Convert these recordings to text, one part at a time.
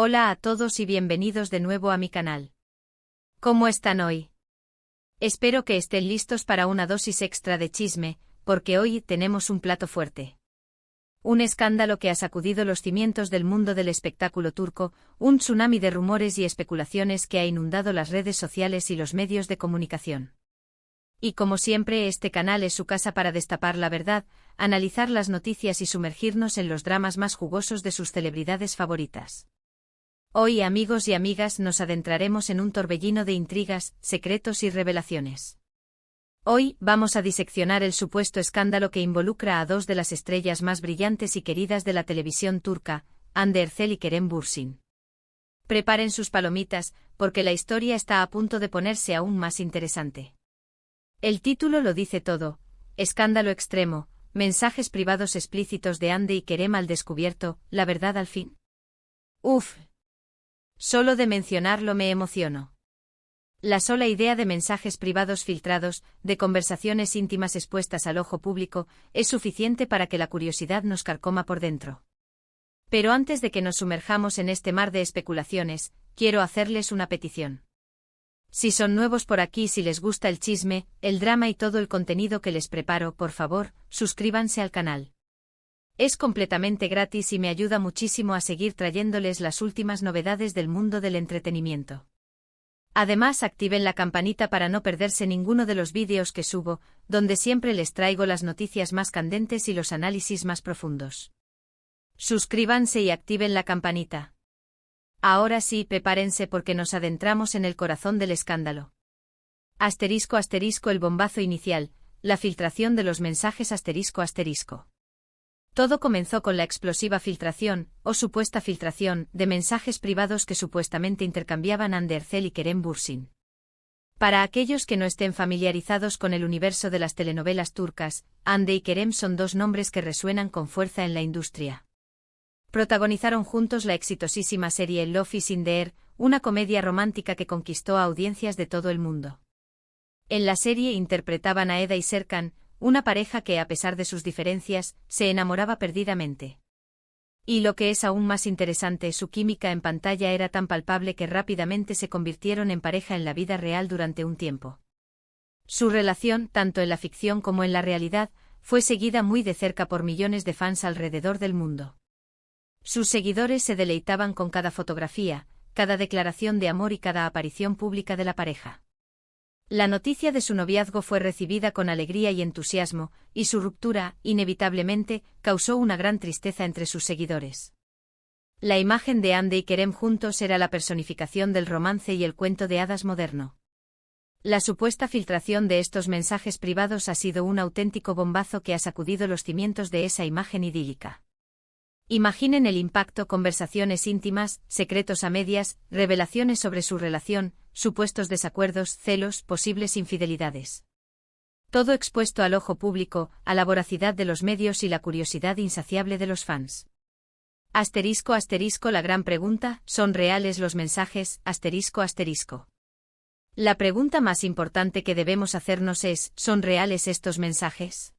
Hola a todos y bienvenidos de nuevo a mi canal. ¿Cómo están hoy? Espero que estén listos para una dosis extra de chisme, porque hoy tenemos un plato fuerte. Un escándalo que ha sacudido los cimientos del mundo del espectáculo turco, un tsunami de rumores y especulaciones que ha inundado las redes sociales y los medios de comunicación. Y como siempre, este canal es su casa para destapar la verdad, analizar las noticias y sumergirnos en los dramas más jugosos de sus celebridades favoritas. Hoy, amigos y amigas, nos adentraremos en un torbellino de intrigas, secretos y revelaciones. Hoy vamos a diseccionar el supuesto escándalo que involucra a dos de las estrellas más brillantes y queridas de la televisión turca, Hande Erçel y Kerem Bürsin. Preparen sus palomitas, porque la historia está a punto de ponerse aún más interesante. El título lo dice todo: escándalo extremo, mensajes privados explícitos de Hande y Kerem al descubierto, la verdad al fin. Uf. Solo de mencionarlo me emociono. La sola idea de mensajes privados filtrados, de conversaciones íntimas expuestas al ojo público, es suficiente para que la curiosidad nos carcoma por dentro. Pero antes de que nos sumerjamos en este mar de especulaciones, quiero hacerles una petición. Si son nuevos por aquí, si les gusta el chisme, el drama y todo el contenido que les preparo, por favor, suscríbanse al canal. Es completamente gratis y me ayuda muchísimo a seguir trayéndoles las últimas novedades del mundo del entretenimiento. Además, activen la campanita para no perderse ninguno de los vídeos que subo, donde siempre les traigo las noticias más candentes y los análisis más profundos. Suscríbanse y activen la campanita. Ahora sí, prepárense porque nos adentramos en el corazón del escándalo. Asterisco asterisco el bombazo inicial, la filtración de los mensajes asterisco asterisco. Todo comenzó con la explosiva filtración, o supuesta filtración, de mensajes privados que supuestamente intercambiaban Hande Erçel y Kerem Bürsin. Para aquellos que no estén familiarizados con el universo de las telenovelas turcas, Hande y Kerem son dos nombres que resuenan con fuerza en la industria. Protagonizaron juntos la exitosísima serie Love is in the Air, una comedia romántica que conquistó a audiencias de todo el mundo. En la serie interpretaban a Eda y Serkan, una pareja que, a pesar de sus diferencias, se enamoraba perdidamente. Y lo que es aún más interesante, su química en pantalla era tan palpable que rápidamente se convirtieron en pareja en la vida real durante un tiempo. Su relación, tanto en la ficción como en la realidad, fue seguida muy de cerca por millones de fans alrededor del mundo. Sus seguidores se deleitaban con cada fotografía, cada declaración de amor y cada aparición pública de la pareja. La noticia de su noviazgo fue recibida con alegría y entusiasmo, y su ruptura, inevitablemente, causó una gran tristeza entre sus seguidores. La imagen de Hande y Kerem juntos era la personificación del romance y el cuento de hadas moderno. La supuesta filtración de estos mensajes privados ha sido un auténtico bombazo que ha sacudido los cimientos de esa imagen idílica. Imaginen el impacto: conversaciones íntimas, secretos a medias, revelaciones sobre su relación, supuestos desacuerdos, celos, posibles infidelidades. Todo expuesto al ojo público, a la voracidad de los medios y la curiosidad insaciable de los fans. Asterisco asterisco la gran pregunta: ¿son reales los mensajes? Asterisco asterisco. La pregunta más importante que debemos hacernos es: ¿son reales estos mensajes?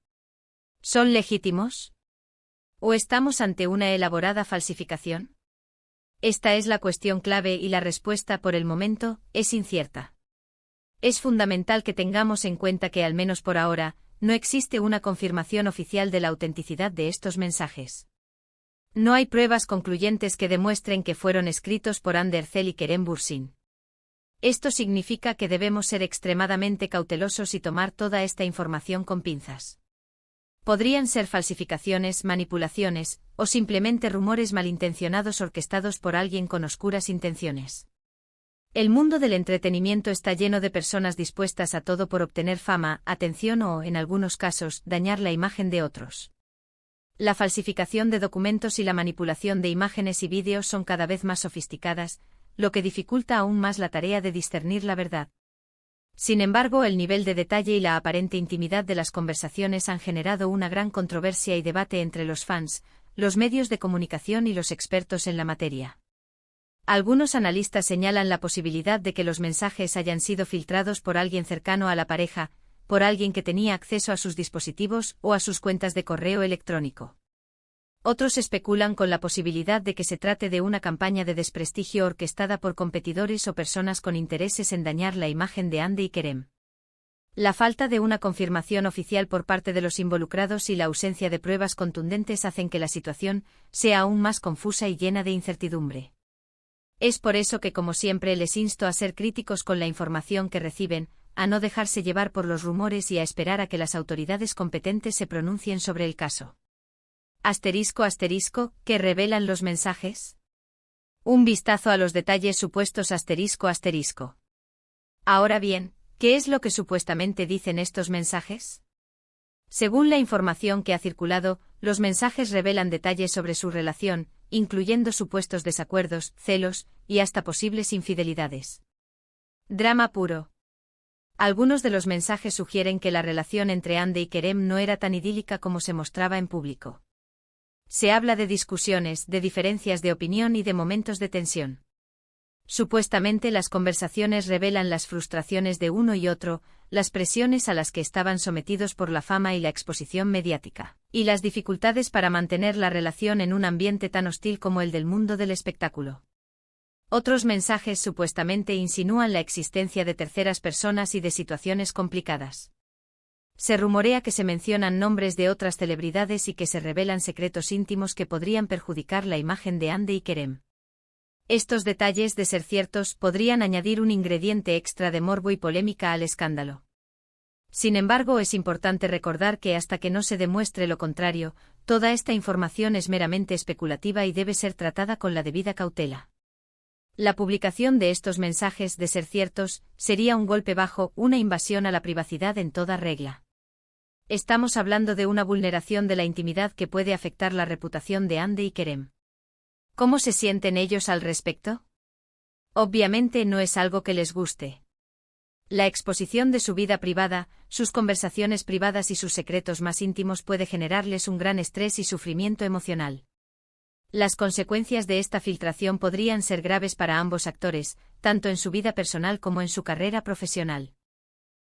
¿Son legítimos? ¿O estamos ante una elaborada falsificación? Esta es la cuestión clave y la respuesta, por el momento, es incierta. Es fundamental que tengamos en cuenta que, al menos por ahora, no existe una confirmación oficial de la autenticidad de estos mensajes. No hay pruebas concluyentes que demuestren que fueron escritos por Hande Erçel y Kerem Bürsin. Esto significa que debemos ser extremadamente cautelosos y tomar toda esta información con pinzas. Podrían ser falsificaciones, manipulaciones, o simplemente rumores malintencionados orquestados por alguien con oscuras intenciones. El mundo del entretenimiento está lleno de personas dispuestas a todo por obtener fama, atención o, en algunos casos, dañar la imagen de otros. La falsificación de documentos y la manipulación de imágenes y vídeos son cada vez más sofisticadas, lo que dificulta aún más la tarea de discernir la verdad. Sin embargo, el nivel de detalle y la aparente intimidad de las conversaciones han generado una gran controversia y debate entre los fans, los medios de comunicación y los expertos en la materia. Algunos analistas señalan la posibilidad de que los mensajes hayan sido filtrados por alguien cercano a la pareja, por alguien que tenía acceso a sus dispositivos o a sus cuentas de correo electrónico. Otros especulan con la posibilidad de que se trate de una campaña de desprestigio orquestada por competidores o personas con intereses en dañar la imagen de Hande y Kerem. La falta de una confirmación oficial por parte de los involucrados y la ausencia de pruebas contundentes hacen que la situación sea aún más confusa y llena de incertidumbre. Es por eso que, como siempre, les insto a ser críticos con la información que reciben, a no dejarse llevar por los rumores y a esperar a que las autoridades competentes se pronuncien sobre el caso. ***, ¿qué revelan los mensajes? Un vistazo a los detalles supuestos ***. Ahora bien, ¿qué es lo que supuestamente dicen estos mensajes? Según la información que ha circulado, los mensajes revelan detalles sobre su relación, incluyendo supuestos desacuerdos, celos y hasta posibles infidelidades. Drama puro. Algunos de los mensajes sugieren que la relación entre Hande y Kerem no era tan idílica como se mostraba en público. Se habla de discusiones, de diferencias de opinión y de momentos de tensión. Supuestamente las conversaciones revelan las frustraciones de uno y otro, las presiones a las que estaban sometidos por la fama y la exposición mediática, y las dificultades para mantener la relación en un ambiente tan hostil como el del mundo del espectáculo. Otros mensajes supuestamente insinúan la existencia de terceras personas y de situaciones complicadas. Se rumorea que se mencionan nombres de otras celebridades y que se revelan secretos íntimos que podrían perjudicar la imagen de Hande y Kerem. Estos detalles, de ser ciertos, podrían añadir un ingrediente extra de morbo y polémica al escándalo. Sin embargo, es importante recordar que hasta que no se demuestre lo contrario, toda esta información es meramente especulativa y debe ser tratada con la debida cautela. La publicación de estos mensajes, de ser ciertos, sería un golpe bajo, una invasión a la privacidad en toda regla. Estamos hablando de una vulneración de la intimidad que puede afectar la reputación de Hande y Kerem. ¿Cómo se sienten ellos al respecto? Obviamente no es algo que les guste. La exposición de su vida privada, sus conversaciones privadas y sus secretos más íntimos puede generarles un gran estrés y sufrimiento emocional. Las consecuencias de esta filtración podrían ser graves para ambos actores, tanto en su vida personal como en su carrera profesional.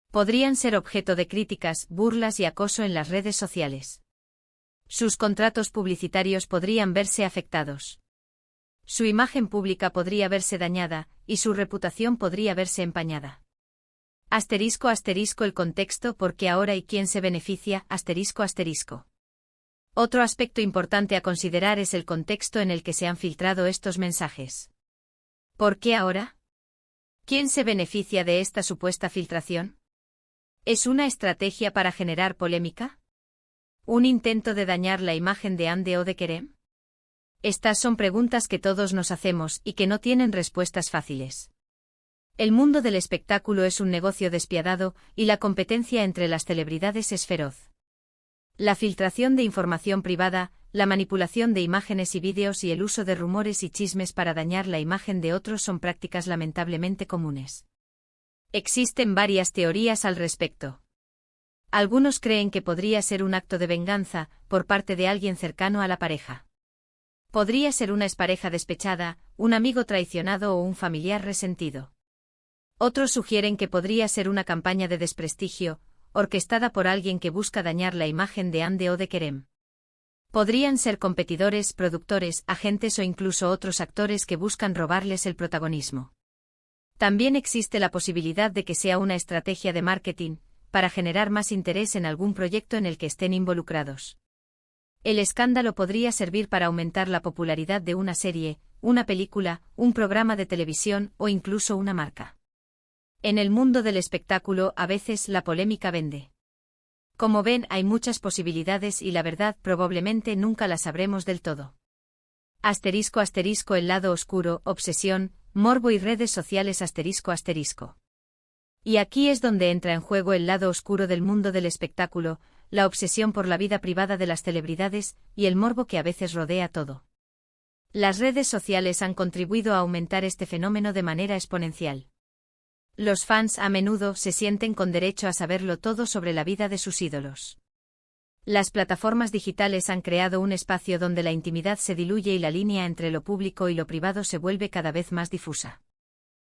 Podrían ser objeto de críticas, burlas y acoso en las redes sociales. Sus contratos publicitarios podrían verse afectados. Su imagen pública podría verse dañada, y su reputación podría verse empañada. ***, el contexto, por qué ahora y quién se beneficia, ***. Otro aspecto importante a considerar es el contexto en el que se han filtrado estos mensajes. ¿Por qué ahora? ¿Quién se beneficia de esta supuesta filtración? ¿Es una estrategia para generar polémica? ¿Un intento de dañar la imagen de Hande o de Kerem? Estas son preguntas que todos nos hacemos y que no tienen respuestas fáciles. El mundo del espectáculo es un negocio despiadado y la competencia entre las celebridades es feroz. La filtración de información privada, la manipulación de imágenes y vídeos y el uso de rumores y chismes para dañar la imagen de otros son prácticas lamentablemente comunes. Existen varias teorías al respecto. Algunos creen que podría ser un acto de venganza por parte de alguien cercano a la pareja. Podría ser una expareja despechada, un amigo traicionado o un familiar resentido. Otros sugieren que podría ser una campaña de desprestigio, orquestada por alguien que busca dañar la imagen de Hande o de Kerem. Podrían ser competidores, productores, agentes o incluso otros actores que buscan robarles el protagonismo. También existe la posibilidad de que sea una estrategia de marketing, para generar más interés en algún proyecto en el que estén involucrados. El escándalo podría servir para aumentar la popularidad de una serie, una película, un programa de televisión o incluso una marca. En el mundo del espectáculo, a veces la polémica vende. Como ven, hay muchas posibilidades y la verdad probablemente nunca la sabremos del todo. ***, el lado oscuro, obsesión, morbo y redes sociales ***. Y aquí es donde entra en juego el lado oscuro del mundo del espectáculo, la obsesión por la vida privada de las celebridades y el morbo que a veces rodea todo. Las redes sociales han contribuido a aumentar este fenómeno de manera exponencial. Los fans a menudo se sienten con derecho a saberlo todo sobre la vida de sus ídolos. Las plataformas digitales han creado un espacio donde la intimidad se diluye y la línea entre lo público y lo privado se vuelve cada vez más difusa.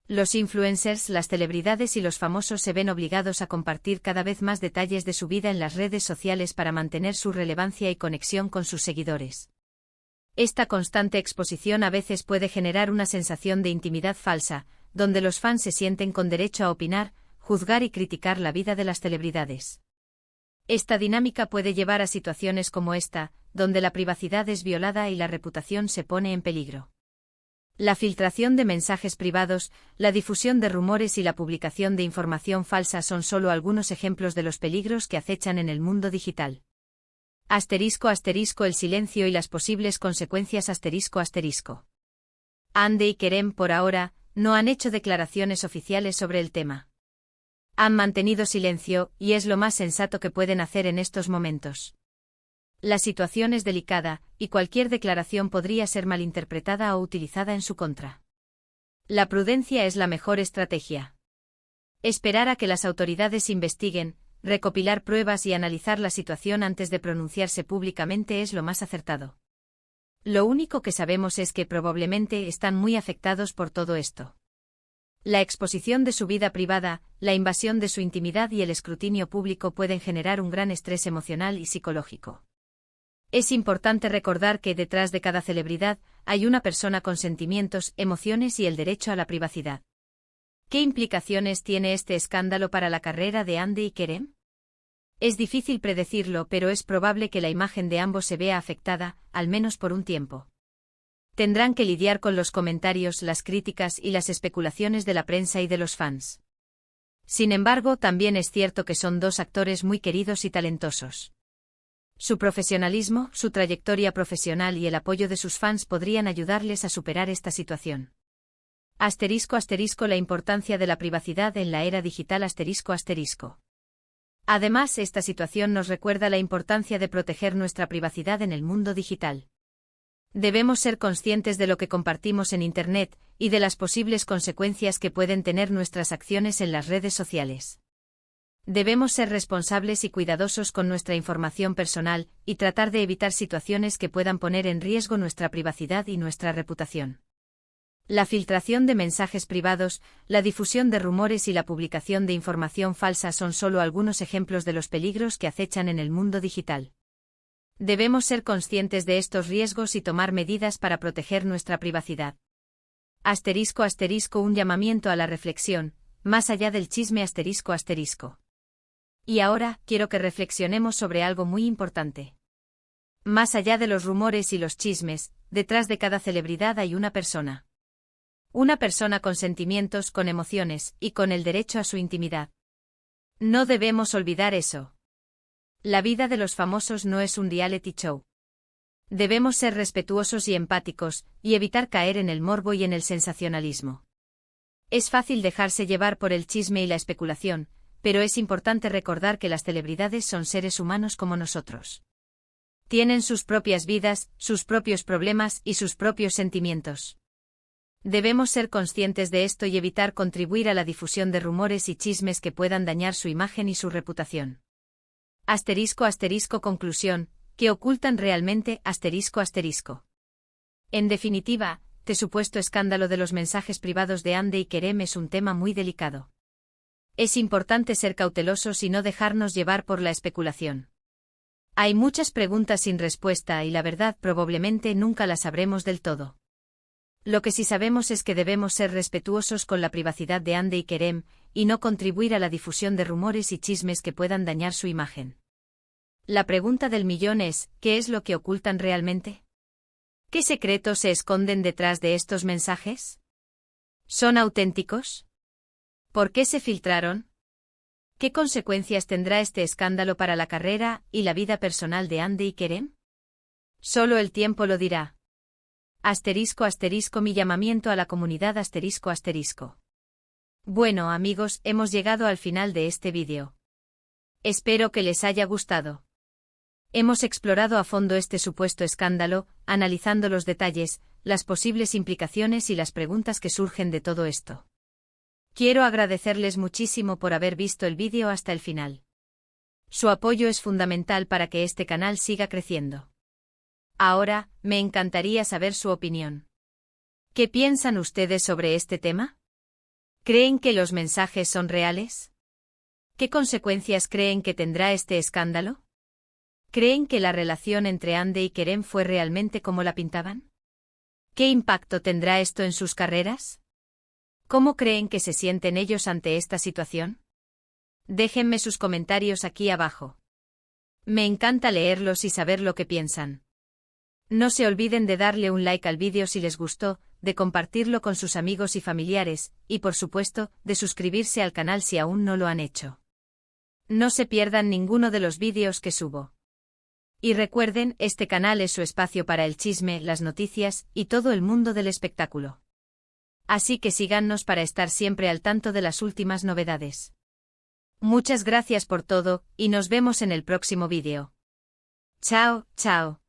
Los influencers, las celebridades y los famosos se ven obligados a compartir cada vez más detalles de su vida en las redes sociales para mantener su relevancia y conexión con sus seguidores. Esta constante exposición a veces puede generar una sensación de intimidad falsa, donde los fans se sienten con derecho a opinar, juzgar y criticar la vida de las celebridades. Esta dinámica puede llevar a situaciones como esta, donde la privacidad es violada y la reputación se pone en peligro. La filtración de mensajes privados, la difusión de rumores y la publicación de información falsa son solo algunos ejemplos de los peligros que acechan en el mundo digital. El silencio y las posibles consecuencias ***. Hande y Kerem por ahora no han hecho declaraciones oficiales sobre el tema. Han mantenido silencio, y es lo más sensato que pueden hacer en estos momentos. La situación es delicada, y cualquier declaración podría ser malinterpretada o utilizada en su contra. La prudencia es la mejor estrategia. Esperar a que las autoridades investiguen, recopilar pruebas y analizar la situación antes de pronunciarse públicamente es lo más acertado. Lo único que sabemos es que probablemente están muy afectados por todo esto. La exposición de su vida privada, la invasión de su intimidad y el escrutinio público pueden generar un gran estrés emocional y psicológico. Es importante recordar que detrás de cada celebridad hay una persona con sentimientos, emociones y el derecho a la privacidad. ¿Qué implicaciones tiene este escándalo para la carrera de Hande y Kerem? Es difícil predecirlo, pero es probable que la imagen de ambos se vea afectada, al menos por un tiempo. Tendrán que lidiar con los comentarios, las críticas y las especulaciones de la prensa y de los fans. Sin embargo, también es cierto que son dos actores muy queridos y talentosos. Su profesionalismo, su trayectoria profesional y el apoyo de sus fans podrían ayudarles a superar esta situación. La importancia de la privacidad en la era digital ***. Además, esta situación nos recuerda la importancia de proteger nuestra privacidad en el mundo digital. Debemos ser conscientes de lo que compartimos en Internet, y de las posibles consecuencias que pueden tener nuestras acciones en las redes sociales. Debemos ser responsables y cuidadosos con nuestra información personal, y tratar de evitar situaciones que puedan poner en riesgo nuestra privacidad y nuestra reputación. La filtración de mensajes privados, la difusión de rumores y la publicación de información falsa son solo algunos ejemplos de los peligros que acechan en el mundo digital. Debemos ser conscientes de estos riesgos y tomar medidas para proteger nuestra privacidad. Un llamamiento a la reflexión, más allá del chisme ***. Y ahora, quiero que reflexionemos sobre algo muy importante. Más allá de los rumores y los chismes, detrás de cada celebridad hay una persona. Una persona con sentimientos, con emociones, y con el derecho a su intimidad. No debemos olvidar eso. La vida de los famosos no es un reality show. Debemos ser respetuosos y empáticos, y evitar caer en el morbo y en el sensacionalismo. Es fácil dejarse llevar por el chisme y la especulación, pero es importante recordar que las celebridades son seres humanos como nosotros. Tienen sus propias vidas, sus propios problemas y sus propios sentimientos. Debemos ser conscientes de esto y evitar contribuir a la difusión de rumores y chismes que puedan dañar su imagen y su reputación. Conclusión, ¿qué ocultan realmente? En definitiva, el supuesto escándalo de los mensajes privados de Hande y Kerem es un tema muy delicado. Es importante ser cautelosos y no dejarnos llevar por la especulación. Hay muchas preguntas sin respuesta y la verdad probablemente nunca la sabremos del todo. Lo que sí sabemos es que debemos ser respetuosos con la privacidad de Hande y Kerem, y no contribuir a la difusión de rumores y chismes que puedan dañar su imagen. La pregunta del millón es, ¿qué es lo que ocultan realmente? ¿Qué secretos se esconden detrás de estos mensajes? ¿Son auténticos? ¿Por qué se filtraron? ¿Qué consecuencias tendrá este escándalo para la carrera y la vida personal de Hande y Kerem? Solo el tiempo lo dirá. Mi llamamiento a la comunidad ***. Bueno amigos, hemos llegado al final de este vídeo. Espero que les haya gustado. Hemos explorado a fondo este supuesto escándalo, analizando los detalles, las posibles implicaciones y las preguntas que surgen de todo esto. Quiero agradecerles muchísimo por haber visto el vídeo hasta el final. Su apoyo es fundamental para que este canal siga creciendo. Ahora, me encantaría saber su opinión. ¿Qué piensan ustedes sobre este tema? ¿Creen que los mensajes son reales? ¿Qué consecuencias creen que tendrá este escándalo? ¿Creen que la relación entre Ande y Kerem fue realmente como la pintaban? ¿Qué impacto tendrá esto en sus carreras? ¿Cómo creen que se sienten ellos ante esta situación? Déjenme sus comentarios aquí abajo. Me encanta leerlos y saber lo que piensan. No se olviden de darle un like al vídeo si les gustó, de compartirlo con sus amigos y familiares, y por supuesto, de suscribirse al canal si aún no lo han hecho. No se pierdan ninguno de los vídeos que subo. Y recuerden, este canal es su espacio para el chisme, las noticias, y todo el mundo del espectáculo. Así que síganos para estar siempre al tanto de las últimas novedades. Muchas gracias por todo, y nos vemos en el próximo vídeo. Chao, chao.